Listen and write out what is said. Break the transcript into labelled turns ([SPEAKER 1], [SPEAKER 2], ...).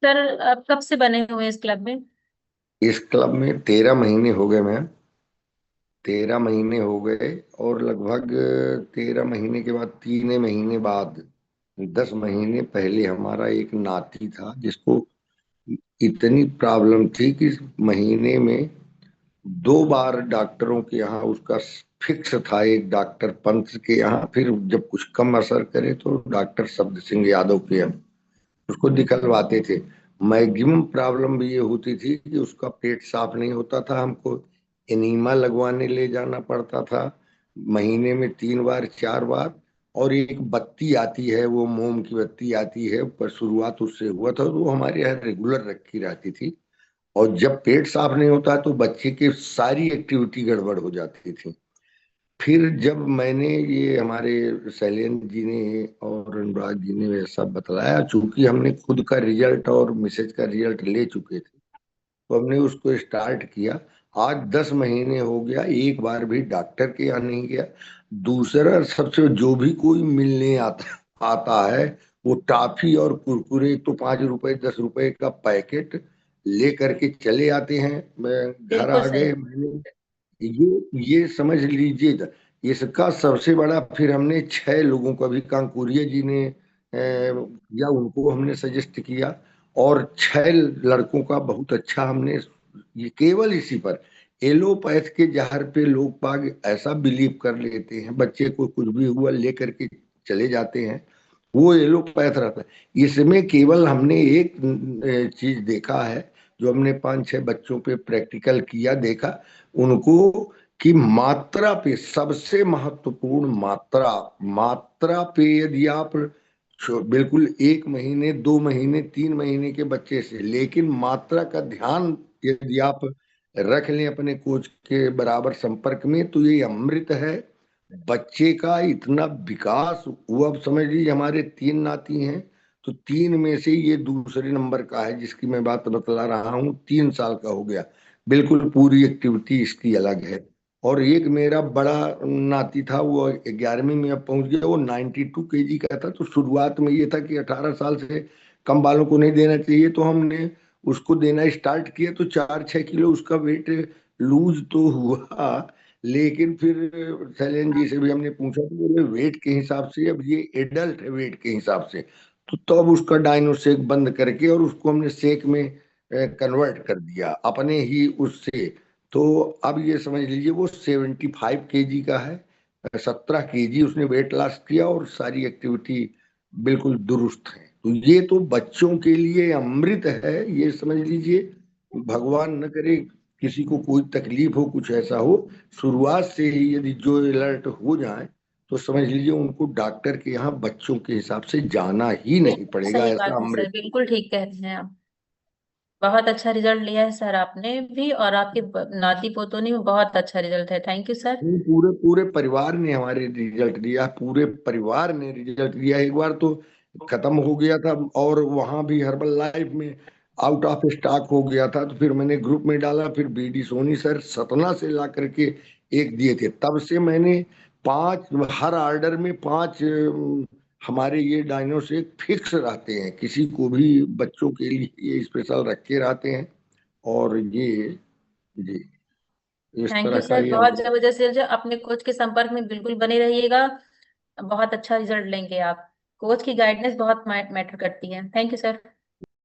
[SPEAKER 1] Sir आप कब से बने हुए हैं इस क्लब में?
[SPEAKER 2] इस क्लब में 13 महीने हो गए मैम। 13 महीने हो गए। और लगभग 13 महीने के बाद 3 महीने बाद 10 महीने पहले हमारा एक नाती था जिसको इतनी प्रॉब्लम थी कि महीने में 2 बार डॉक्टरों के यहाँ उसका फिक्स था। एक डॉक्टर पंत के यहाँ, फिर जब कुछ कम असर करे तो डॉक्टर शब्द सिंह यादव के यहाँ उसको दिखलवाते थे। मैक्सिमम प्रॉब्लम भी ये होती थी कि उसका पेट साफ नहीं होता था, हमको एनीमा लगवाने ले जाना पड़ता था महीने में 3 बार 4 बार। और एक बत्ती आती है, वो मोम की बत्ती आती है, पर शुरुआत उससे हुआ था, वो हमारे यहाँ रेगुलर रखी रहती थी। और जब पेट साफ नहीं होता तो बच्चे की सारी एक्टिविटी गड़बड़ हो जाती थी। फिर जब मैंने ये हमारे शैलेंद्र जी ने और अनुराग जी ने ये सब बतलाया, चूंकि हमने खुद का रिजल्ट और मिसेज का रिजल्ट ले चुके थे, तो हमने उसको स्टार्ट किया। आज 10 महीने हो गया, एक बार भी डॉक्टर के यहाँ नहीं गया। दूसरा, सबसे जो भी कोई मिलने आता आता है, वो टॉफी और कुरकुरे, तो 5 रुपए 10 रुपए का पैकेट ले करके चले आते हैं। मैं घर
[SPEAKER 1] बिल्कुल
[SPEAKER 2] आ
[SPEAKER 1] सही।
[SPEAKER 2] गए, मैंने ये समझ लीजिए। इसका सबसे बड़ा, फिर हमने 6 लोगों का भी, कांकुरिया जी ने या उनको हमने सजेस्ट किया। और 6 लड़कों का बहुत अच्छा हमने, ये केवल इसी पर, एलोपैथ के जहर पे लोग बाग ऐसा बिलीव कर लेते हैं, बच्चे को कुछ भी हुआ लेकर के चले जाते हैं, वो एलोपैथ रहता है। इसमें केवल हमने एक चीज देखा है, जो हमने 5 6 बच्चों पे प्रैक्टिकल किया, देखा उनको कि मात्रा पे, सबसे महत्वपूर्ण मात्रा, मात्रा पे यदि आप बिल्कुल 1 महीने 2 महीने 3 महीने के बच्चे से, लेकिन मात्रा का ध्यान यदि आप रख लें अपने कोच के बराबर संपर्क में, तो ये अमृत है। बच्चे का इतना विकास हुआ, अब समझ लीजिए हमारे 3 नाती हैं, तो 3 में से ये दूसरे नंबर का है जिसकी मैं बात बतला रहा हूँ, 3 साल का हो गया। बिल्कुल पूरी एक्टिविटी इसकी अलग है। और एक मेरा बड़ा नाती था, वो 11वीं में अब पहुंच गया, वो 92 kg का था। तो शुरुआत में ये था कि 18 साल से कम वालों को नहीं देना चाहिए, तो हमने उसको देना स्टार्ट किया, तो 4 6 किलो उसका वेट लूज तो हुआ। लेकिन फिर शैलेंद्र जी से भी हमने पूछा, तो बोले वेट के हिसाब से, अब ये एडल्ट है वेट के हिसाब से। तो तब उसका डाइनो शेक बंद करके और उसको हमने शेक में कन्वर्ट कर दिया अपने ही उससे। तो अब ये समझ लीजिए वो 75 kg का है। 17 kg उसने वेट लॉस किया और सारी एक्टिविटी बिल्कुल दुरुस्त है। तो ये तो बच्चों के लिए अमृत है, ये समझ लीजिए। भगवान न करे किसी को कोई तकलीफ हो, कुछ ऐसा हो, शुरुआत से ही यदि जो अलर्ट हो जाए, तो समझ लीजिए उनको डॉक्टर के यहाँ बच्चों के हिसाब से जाना ही नहीं
[SPEAKER 1] बिल्कुल
[SPEAKER 2] पड़ेगा,
[SPEAKER 1] सही
[SPEAKER 2] ऐसा
[SPEAKER 1] बात है सर,
[SPEAKER 2] अमृत।
[SPEAKER 1] बिल्कुल ठीक कह रहे हैं आप। बहुत अच्छा रिजल्ट लिया है सर आपने भी, और आपके नाती पोतों ने भी बहुत अच्छा रिजल्ट है। Thank you sir.
[SPEAKER 2] नहीं, पूरे पूरे परिवार ने हमारे रिजल्ट दिया, पूरे परिवार ने रिजल्ट दिया। एक बार तो खत्म हो गया था, और वहां भी हर्बल लाइफ में आउट ऑफ स्टॉक हो गया था, तो फिर मैंने ग्रुप में डाला, फिर बीडी सोनी सर सतना से ला करके एक दिए थे। तब से मैंने 5, हर ऑर्डर में 5 हमारे ये डायनोसेक फिक्स रहते हैं, किसी को भी बच्चों के लिए ये स्पेशल रखे रहते हैं। और ये, जी, इस
[SPEAKER 1] थैंक यू
[SPEAKER 2] तरह का
[SPEAKER 1] सर,
[SPEAKER 2] ये
[SPEAKER 1] बहुत
[SPEAKER 2] अमृत।
[SPEAKER 1] जबरदस्त रिजल्ट। अपने कोच के संपर्क में बिल्कुल बने रहिएगा, बहुत अच्छा रिजल्ट लेंगे आप। कोच की गाइडेंस बहुत मैटर करती है। Thank you sir.